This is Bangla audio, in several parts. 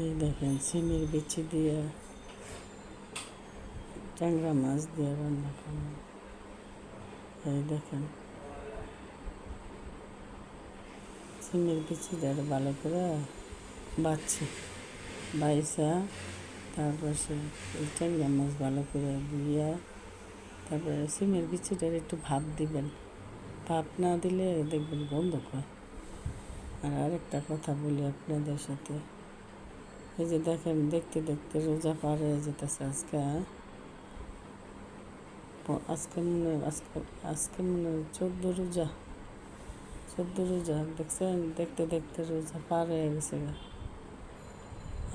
এই দেখেন সিমের বিচি দিয়ে ট্যাংরা মাছ দিয়ে রান্না করুন। এই দেখেন সিমের বিচিটা ভালো করে বাইসা তারপর সে ট্যাংরা মাছ ভালো করে ধুইয়া তারপরে সিমের বিচিটার একটু ভাপ দিবেন। ভাপ না দিলে দেখবেন গন্ধ হয়। আর আরেকটা কথা বলি আপনাদের সাথে, এই যে দেখেন দেখতে দেখতে রোজা পার হয়ে যেতেছে। আজকে মনে 14 রোজা দেখছেন। দেখতে দেখতে রোজা পার হয়ে গেছে।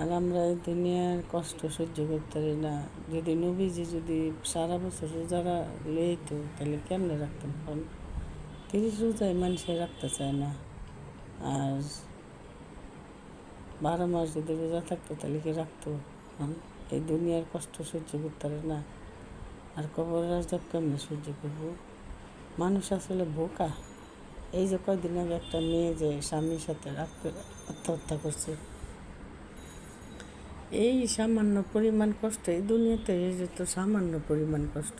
আর আমরা এই দুনিয়ার কষ্ট সহ্য করতে পারি না। যদি নবীজি যদি সারা বছর রোজারা লইতো তাহলে কেমনে রাখতাম? 30 রোজায় মানুষে রাখতে চায় না। আর 12 মাস যদি রোজা থাকতো তাহলে কি রাখতো? এই দুনিয়ার কষ্ট সহ্য করতে পারে না, আর কবরের আযাব কেমনে সহ্য করবো? মানুষ আসলে বোকা। এই যে কয়দিন আগে একটা মেয়ে যে স্বামীর সাথে আত্মহত্যা করছে, এই সামান্য পরিমাণ কষ্ট এই দুনিয়াতে, এই যে তো সামান্য পরিমাণ কষ্ট।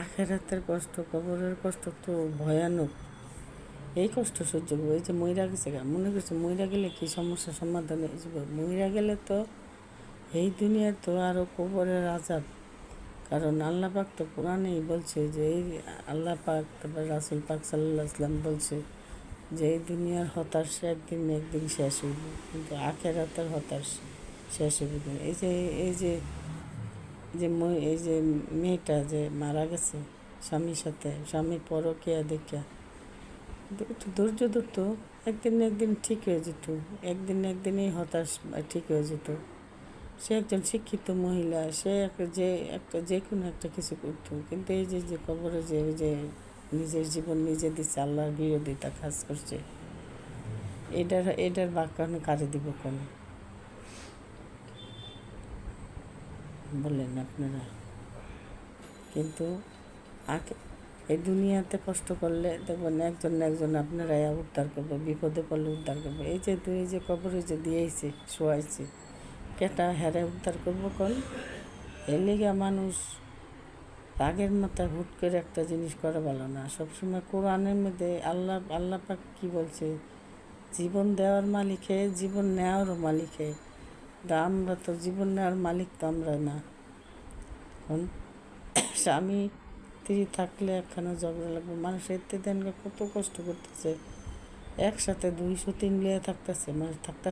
আখেরাতের কষ্ট, কবরের কষ্ট তো ভয়ানক। এই কষ্ট সহ্য করবো। এই যে মইরা গেছে, মনে করছে মইরা গেলে কি সমস্যার সমাধান হয়ে যাবে? মইরা গেলে তো এই দুনিয়া তো আরও কবরের আযাব। কারণ আল্লাহ পাক তো কোরআনেই বলছে যে এই আল্লাহ পাক তারপর রাসূল পাক সাল্লাল্লাহু আলাইহি ওয়াসাল্লাম বলছে যে এই দুনিয়ার হতাশ একদিন একদিন শেষ হইব, কিন্তু আখেরাতের হতাশ শেষ হইব। এই যে মেয়েটা যে মারা গেছে স্বামীর সাথে, স্বামীর পরকীয়া দেখিয়া একটু ধৈর্য ধরতো, একদিন একদিন ঠিক হয়ে যেত। একদিন একদিন এই হতাশ ঠিক হয়ে যেত। সে একজন শিক্ষিত মহিলা, সে যে কোনো একটা কিছু করতো। কিন্তু এই যে কবরে যে নিজের জীবন নিজে দিচ্ছে, আল্লাহর বিরোধিতা কাজ করছে, এটার বাক্যানো কারে দিব কোন? বলেন আপনারা। কিন্তু এই দুনিয়াতে কষ্ট করলে দেখবেন একজন না একজন আপনারা উদ্ধার করবো, বিপদে পড়লে উদ্ধার করবো। এই যে কবরে যে দিয়েছে শোয়াইছে, কেটা হেরে উদ্ধার করবো কোন? এর লিগে মানুষ রাগের মাথায় হুট করে একটা জিনিস করা ভালো না। সবসময় কোরআনের মধ্যে আল্লাহ পাক কি বলছে? জীবন দেওয়ার মালিকে, জীবন নেওয়ারও মালিকে। আমরা তো জীবন নেওয়ার মালিক তো আমরা না। এখন স্বামী স্ত্রী থাকলে একখানা ঝগড়া লাগবে, মানুষ এতে দেন কত কষ্ট করতেছে, একসাথে 200-3 লিয়ে থাকতেছে, মানুষ থাকতে